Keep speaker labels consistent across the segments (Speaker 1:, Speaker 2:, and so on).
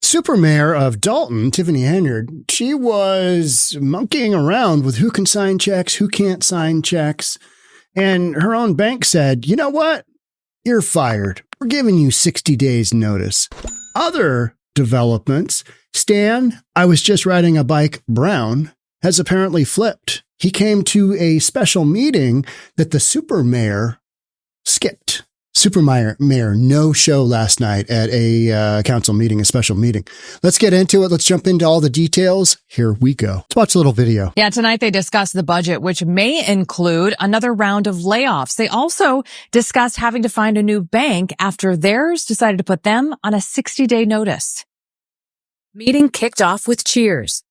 Speaker 1: Supermayor of Dolton, Tiffany Henyard, she was monkeying around with who can sign checks, who can't sign checks. And her own bank said, you know what? You're fired. We're giving you 60 days notice. Other developments, Stan, I was just riding a bike, Brown, has apparently flipped. He came to a special meeting that the Supermayor skipped. Supermayor no show last night at a council meeting, a special meeting. Let's get into it. Let's jump into all the details. Here we go. Let's watch a little video.
Speaker 2: Yeah, tonight they discussed the budget, which may include another round of layoffs. They also discussed having to find a new bank after theirs decided to put them on a 60-day notice. Meeting kicked off with cheers.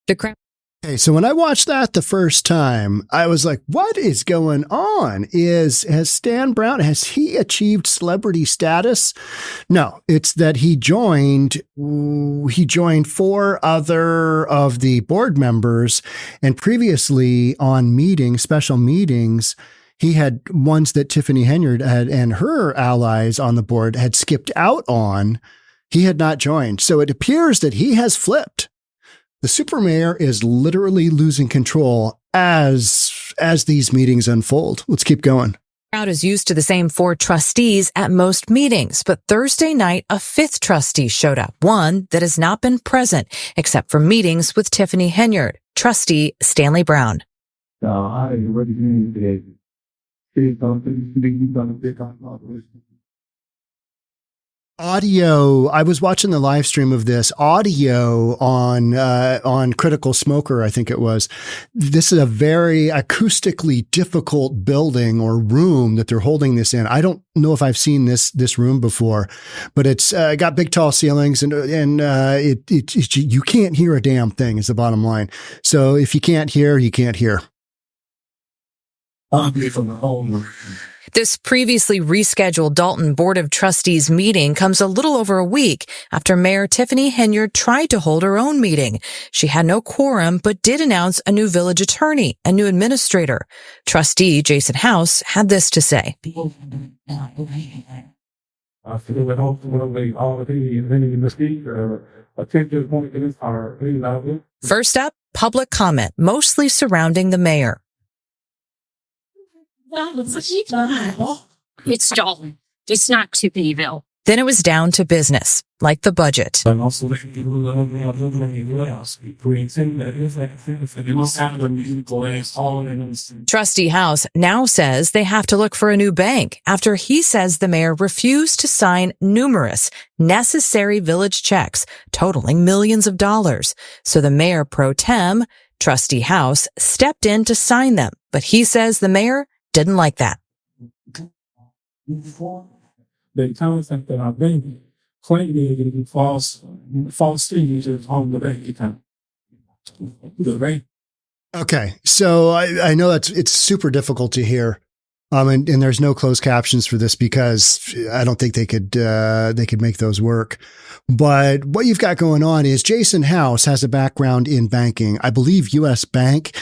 Speaker 1: Okay, so when I watched that the first time, I was like, what is going on? Has Stan Brown, has he achieved celebrity status? No, it's that he joined 4 other of the board members, and previously on special meetings, he had ones that Tiffany Henyard had and her allies on the board had skipped out on. He had not joined. So it appears that he has flipped. The Supermayor is literally losing control as these meetings unfold. Let's keep going.
Speaker 2: Crowd is used to the same 4 trustees at most meetings, but Thursday night, a 5th trustee showed up, one that has not been present except for meetings with Tiffany Henyard, trustee Stanley Brown.
Speaker 1: Audio. I was watching the live stream of this audio on Critical Smoker. I think it was. This is a very acoustically difficult building or room that they're holding this in. I don't know if I've seen this room before, but it's got big tall ceilings and you can't hear a damn thing is the bottom line. So if you can't hear, you can't hear. This
Speaker 2: previously rescheduled Dolton Board of Trustees meeting comes a little over a week after Mayor Tiffany Henyard tried to hold her own meeting. She had no quorum, but did announce a new village attorney, a new administrator. Trustee Jason House had this to say. First up, public comment, mostly surrounding the mayor.
Speaker 3: It's Dolton. It's not Tiffanyville.
Speaker 2: Then it was down to business, like the budget. Trustee House now says they have to look for a new bank after he says the mayor refused to sign numerous necessary village checks totaling millions of dollars. So the mayor pro tem, Trustee House, stepped in to sign them. But he says the mayor didn't like that.
Speaker 4: The accountant that I've been claiming false signatures on the bank account.
Speaker 1: Okay, so I know it's super difficult to hear, and there's no closed captions for this because I don't think they could make those work. But what you've got going on is Jason House has a background in banking, I believe U.S. Bank.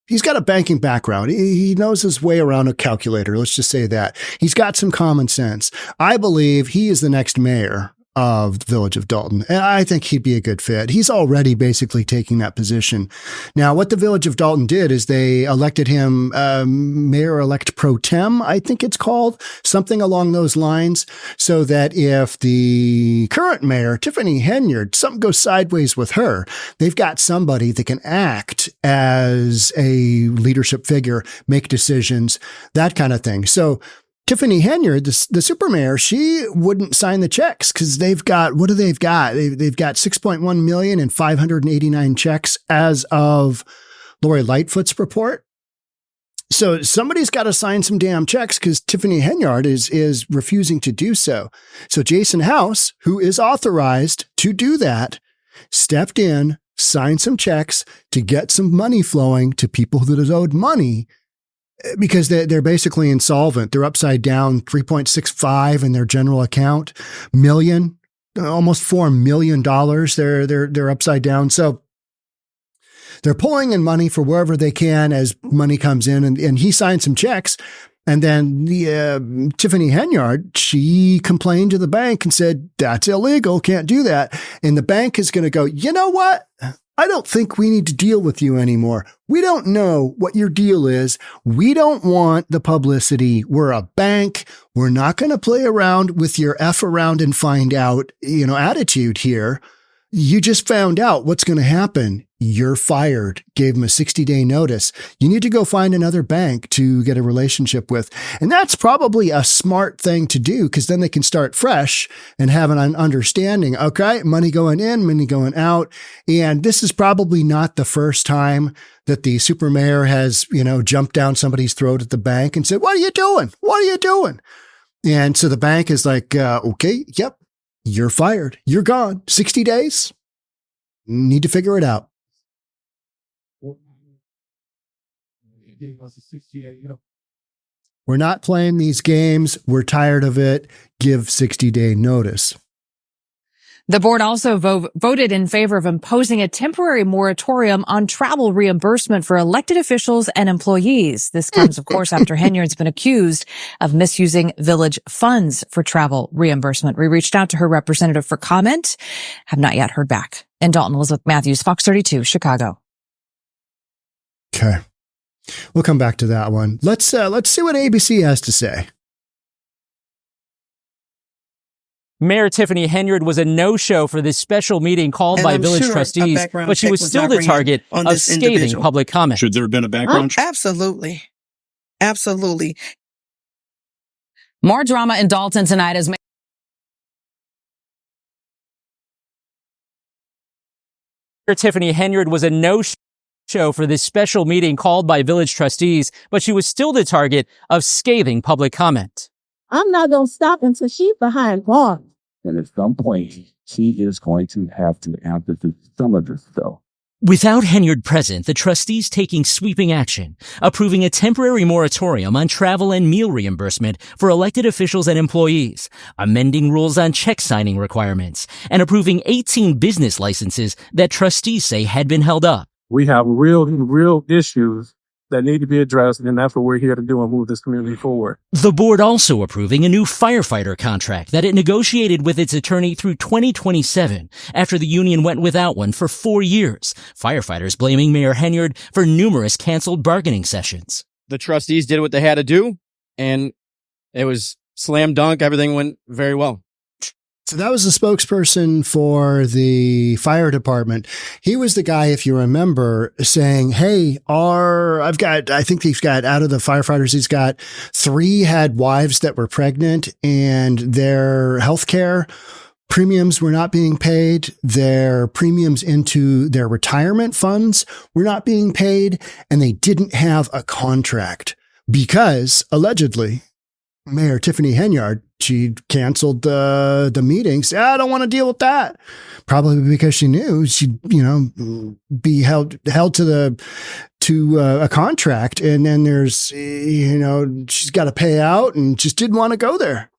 Speaker 1: He's got a banking background. He knows his way around a calculator. Let's just say that. He's got some common sense. I believe he is the next mayor of the village of Dolton. And I think he'd be a good fit. He's already basically taking that position. Now, what the village of Dolton did is they elected him mayor-elect pro tem, I think it's called, something along those lines, so that if the current mayor, Tiffany Henyard, something goes sideways with her, they've got somebody that can act as a leadership figure, make decisions, that kind of thing. So Tiffany Henyard, the Supermayor, she wouldn't sign the checks because they've got, what do they've got? They've got 6.1 million and 589 checks as of Lori Lightfoot's report. So somebody's got to sign some damn checks because Tiffany Henyard is refusing to do so. So Jason House, who is authorized to do that, stepped in, signed some checks to get some money flowing to people that is owed money, because they're basically insolvent. They're upside down, 3.65 in their general account, almost $4 million. They're upside down. So they're pulling in money for wherever they can as money comes in. And he signed some checks. And then the Tiffany Henyard, she complained to the bank and said, that's illegal, can't do that. And the bank is going to go, you know what? I don't think we need to deal with you anymore. We don't know what your deal is. We don't want the publicity. We're a bank. We're not going to play around with your F around and find out, attitude here. You just found out what's going to happen. You're fired. Gave them a 60-day notice. You need to go find another bank to get a relationship with. And that's probably a smart thing to do because then they can start fresh and have an understanding. Okay, money going in, money going out. And this is probably not the first time that the supermayor has, jumped down somebody's throat at the bank and said, what are you doing? What are you doing? And so the bank is like, okay, yep. You're fired. You're gone. 60 days. Need to figure it out. We're not playing these games. We're tired of it. Give 60-day notice.
Speaker 2: The board also voted in favor of imposing a temporary moratorium on travel reimbursement for elected officials and employees. This comes, of course, after Henyard's been accused of misusing village funds for travel reimbursement. We reached out to her representative for comment, have not yet heard back. In Dolton, Elizabeth Matthews, Fox 32, Chicago.
Speaker 1: Okay. We'll come back to that one. Let's see what ABC has to say.
Speaker 5: Mayor Tiffany Henyard was a no-show for this special meeting called by village trustees, but she was still the target of scathing public comment.
Speaker 6: Should there have been a background check?
Speaker 7: Absolutely. Absolutely.
Speaker 2: More drama in Dolton tonight as
Speaker 5: Mayor Tiffany Henyard was a no-show for this special meeting called by village trustees, but she was still the target of scathing public comment.
Speaker 8: I'm not going to stop until she's behind bars.
Speaker 6: And at some point, she is going to have to answer to some of this stuff.
Speaker 5: Without Henyard present, the trustees taking sweeping action, approving a temporary moratorium on travel and meal reimbursement for elected officials and employees, amending rules on check signing requirements, and approving 18 business licenses that trustees say had been held up.
Speaker 4: We have real issues that need to be addressed, and that's what we're here to do and move this community forward.
Speaker 5: The board also approving a new firefighter contract that it negotiated with its attorney through 2027 after the union went without one for 4 years. Firefighters blaming Mayor Henyard for numerous canceled bargaining sessions.
Speaker 9: The trustees did what they had to do, and it was slam dunk. Everything went very well.
Speaker 1: So that was the spokesperson for the fire department. He was the guy, if you remember, saying, hey, I think he's got, out of the firefighters, he's got 3 had wives that were pregnant and their healthcare premiums were not being paid. Their premiums into their retirement funds were not being paid, and they didn't have a contract because allegedly Mayor Tiffany Henyard, she canceled the meetings. I don't want to deal with that. Probably because she knew she'd, be held to a contract. And then there's, she's got to pay out and just didn't want to go there.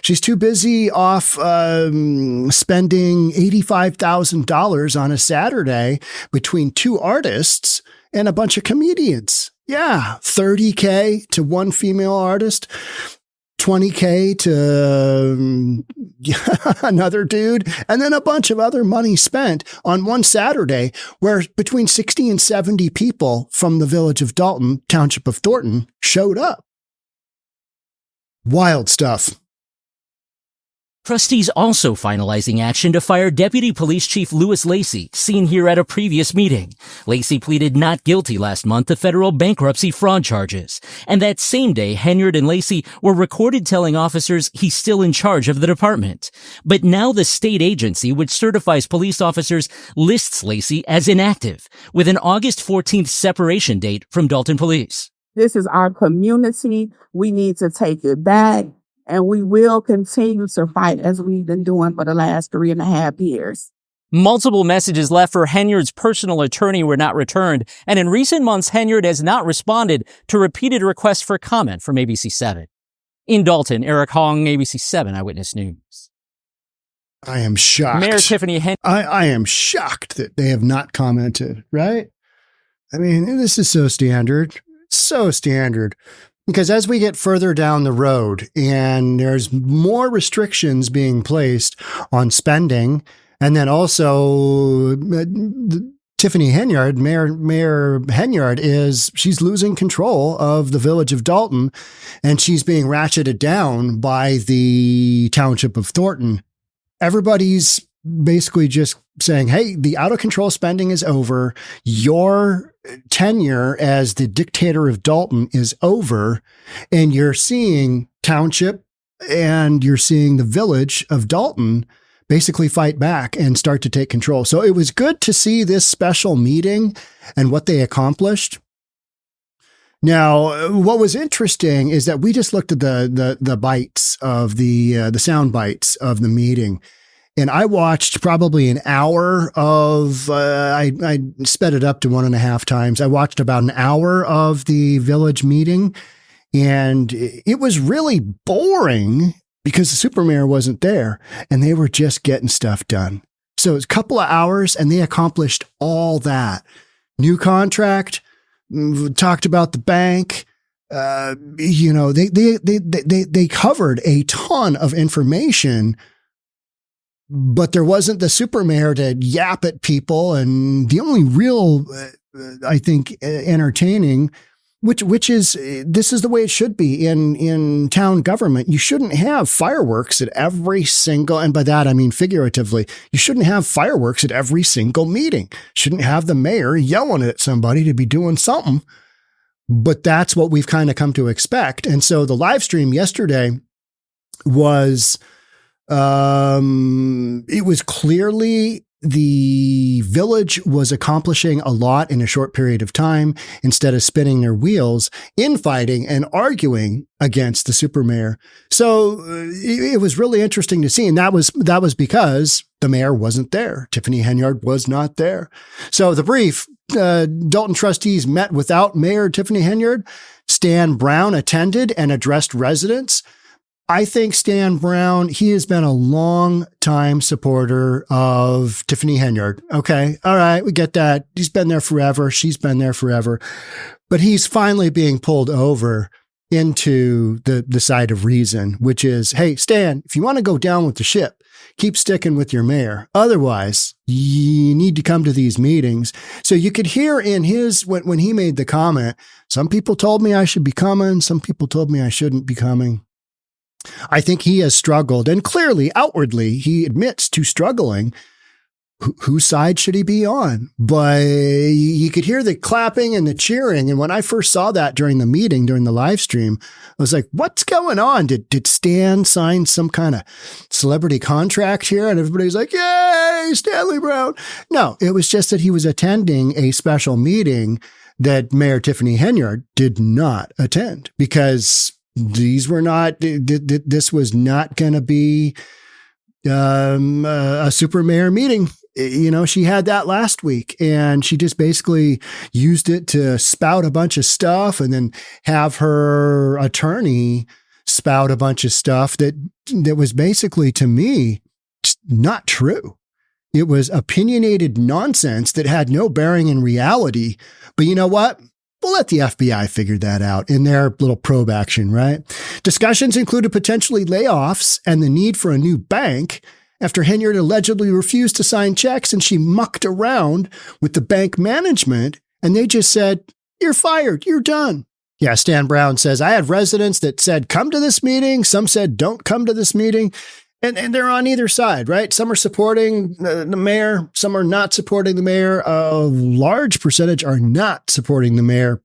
Speaker 1: She's too busy off spending $85,000 on a Saturday between 2 artists and a bunch of comedians. Yeah, $30K to one female artist, $20K to another dude, and then a bunch of other money spent on one Saturday where between 60 and 70 people from the village of Dolton, township of Thornton, showed up. Wild stuff.
Speaker 5: Trustees also finalizing action to fire Deputy Police Chief Louis Lacey, seen here at a previous meeting. Lacey pleaded not guilty last month to federal bankruptcy fraud charges. And that same day, Henyard and Lacey were recorded telling officers he's still in charge of the department. But now the state agency, which certifies police officers, lists Lacey as inactive, with an August 14th separation date from Dolton Police.
Speaker 8: This is our community. We need to take it back. And we will continue to fight as we've been doing for the last 3.5 years.
Speaker 5: Multiple messages left for Henyard's personal attorney were not returned, and in recent months, Henyard has not responded to repeated requests for comment from ABC 7. In Dolton, Eric Hong, ABC 7 Eyewitness News.
Speaker 1: I am shocked.
Speaker 5: Mayor Tiffany Henyard.
Speaker 1: I am shocked that they have not commented, right? I mean, this is so standard. So standard. Because as we get further down the road and there's more restrictions being placed on spending, and then also Tiffany Henyard, Mayor Henyard, she's losing control of the village of Dolton, and she's being ratcheted down by the township of Thornton. Everybody's basically just saying, hey, the out of control spending is over. Your tenure as the dictator of Dolton is over. And you're seeing township and you're seeing the village of Dolton basically fight back and start to take control. So it was good to see this special meeting and what they accomplished. Now, what was interesting is that we just looked at the bites of the sound bites of the meeting. And I watched probably an hour of, I sped it up to 1.5 times. I watched about an hour of the village meeting, and it was really boring because the supermayor wasn't there and they were just getting stuff done. So it's a couple of hours and they accomplished all that. New contract, talked about the bank. They covered a ton of information, but there wasn't the supermayor to yap at people. And the only real, I think, entertaining, which is, this is the way it should be in town government. You shouldn't have fireworks at every single, and by that I mean figuratively, you shouldn't have fireworks at every single meeting. Shouldn't have the mayor yelling at somebody to be doing something. But that's what we've kind of come to expect. And so the live stream yesterday was, it was clearly the village was accomplishing a lot in a short period of time instead of spinning their wheels, infighting and arguing against the supermayor. So it was really interesting to see. And that was because the mayor wasn't there. Tiffany Henyard was not there. So the brief, Dolton trustees met without Mayor Tiffany Henyard. Stan Brown attended and addressed residents. I think Stan Brown, he has been a long time supporter of Tiffany Henyard. Okay. All right. We get that. He's been there forever. She's been there forever, but he's finally being pulled over into the side of reason, which is, hey, Stan, if you want to go down with the ship, keep sticking with your mayor. Otherwise, you need to come to these meetings. So you could hear in his, when he made the comment, some people told me I should be coming. Some people told me I shouldn't be coming. I think he has struggled, and clearly, outwardly, he admits to struggling. Whose side should he be on? But you could hear the clapping and the cheering. And when I first saw that during the meeting, during the live stream, I was like, what's going on? Did Stan sign some kind of celebrity contract here? And everybody's like, yay, Stanley Brown. No, it was just that he was attending a special meeting that Mayor Tiffany Henyard did not attend, because this was not going to be a supermayor meeting. You know, she had that last week and she just basically used it to spout a bunch of stuff and then have her attorney spout a bunch of stuff that was basically, to me, not true. It was opinionated nonsense that had no bearing in reality. But you know what? We'll let the FBI figure that out in their little probe action, right? Discussions included potentially layoffs and the need for a new bank after Henyard allegedly refused to sign checks and she mucked around with the bank management and they just said, you're fired, you're done. Yeah, Stan Brown says, I had residents that said, come to this meeting. Some said, don't come to this meeting. And they're on either side, right? Some are supporting the mayor. Some are not supporting the mayor. A large percentage are not supporting the mayor.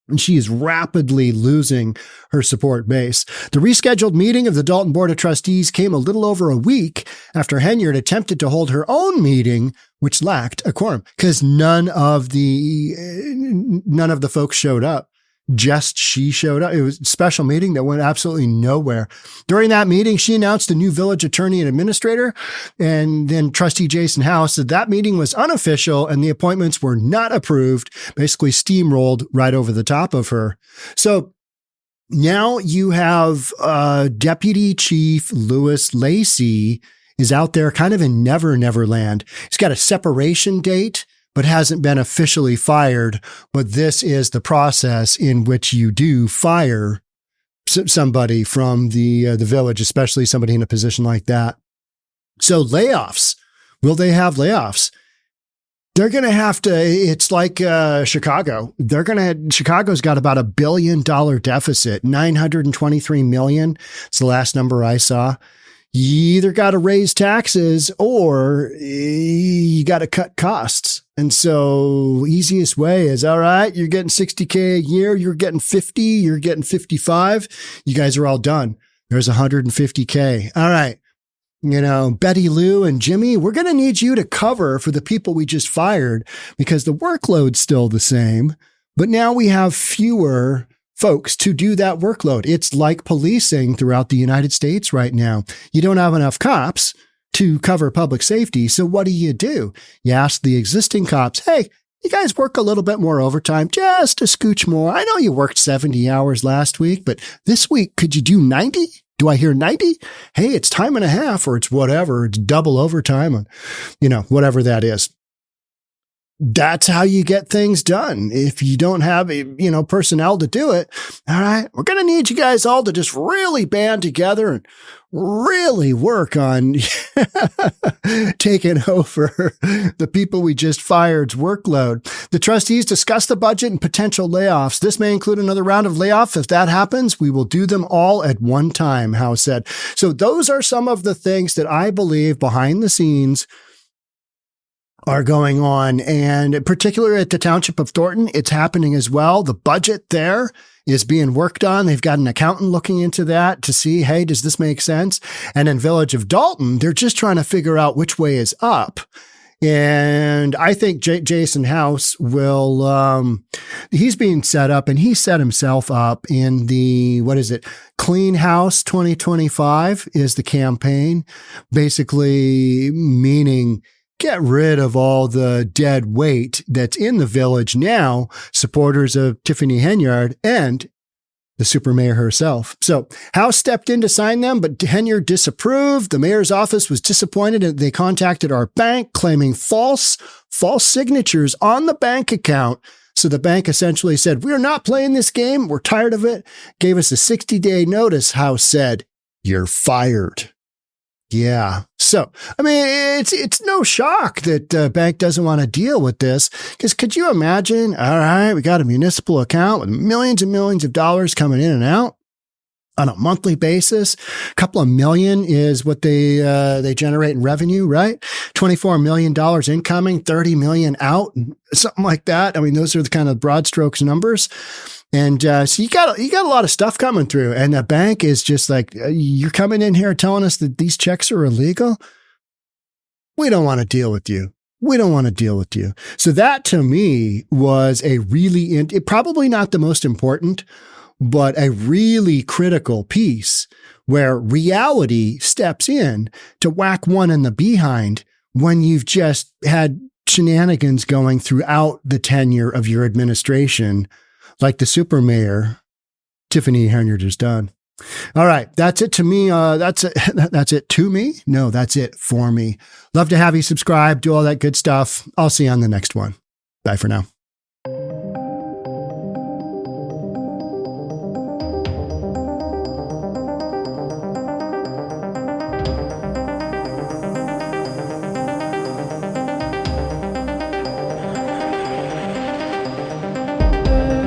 Speaker 1: And she is rapidly losing her support base. The rescheduled meeting of the Dolton Board of Trustees came a little over a week after Henyard attempted to hold her own meeting, which lacked a quorum because none of the folks showed up. Just she showed up. It was a special meeting that went absolutely nowhere. During that meeting, she announced a new village attorney and administrator. And then Trustee Jason House said that meeting was unofficial and the appointments were not approved, basically steamrolled right over the top of her. So now you have Deputy Chief Louis Lacey is out there kind of in never land. He's got a separation date but hasn't been officially fired. But this is the process in which you do fire somebody from the village, especially somebody in a position like that. So layoffs, will they have layoffs? They're going to have to, it's like Chicago. Chicago's got about $1 billion deficit, 923 million. It's the last number I saw. You either got to raise taxes or you got to cut costs. And so easiest way is, all right, you're getting 60K a year. You're getting 50, you're getting 55. You guys are all done. There's 150K. All right. Betty Lou and Jimmy, we're going to need you to cover for the people we just fired because the workload's still the same, but now we have fewer folks to do that workload. It's like policing throughout the United States right now. You don't have enough cops to cover public safety. So what do? You ask the existing cops, hey, you guys work a little bit more overtime, just a scooch more. I know you worked 70 hours last week, but this week, could you do 90? Do I hear 90? Hey, it's time and a half, or it's whatever. It's double overtime, whatever that is. That's how you get things done. If you don't have personnel to do it, all right, we're going to need you guys all to just really band together and really work on taking over the people we just fired's workload. The trustees discuss the budget and potential layoffs. This may include another round of layoffs. If that happens, we will do them all at one time, House said. So those are some of the things that I believe behind the scenes are going on. And particularly at the Township of Thornton, it's happening as well. The budget there is being worked on. They've got an accountant looking into that to see, hey, does this make sense? And in Village of Dolton, they're just trying to figure out which way is up. And I think Jason House will, he's being set up, and he set himself up in the, Clean House 2025 is the campaign, basically meaning get rid of all the dead weight that's in the village now, supporters of Tiffany Henyard and the Supermayor herself. So House stepped in to sign them, but Henyard disapproved. The mayor's office was disappointed, and they contacted our bank claiming false signatures on the bank account. So the bank essentially said, we're not playing this game. We're tired of it. Gave us a 60-day notice. House said, you're fired. Yeah. So, it's no shock that the bank doesn't want to deal with this, because could you imagine? All right, we got a municipal account with millions and millions of dollars coming in and out on a monthly basis. A couple of million is what they generate in revenue, right? $24 million incoming, 30 million out, something like that. Those are the kind of broad strokes numbers. And so you got a lot of stuff coming through, and the bank is just like, you're coming in here telling us that these checks are illegal. We don't want to deal with you. So that to me was a really, probably not the most important, but a really critical piece where reality steps in to whack one in the behind when you've just had shenanigans going throughout the tenure of your administration, like the Supermayor Tiffany Henyard has done. All right. That's it to me. That's it to me. No, that's it for me. Love to have you subscribe, do all that good stuff. I'll see you on the next one. Bye for now.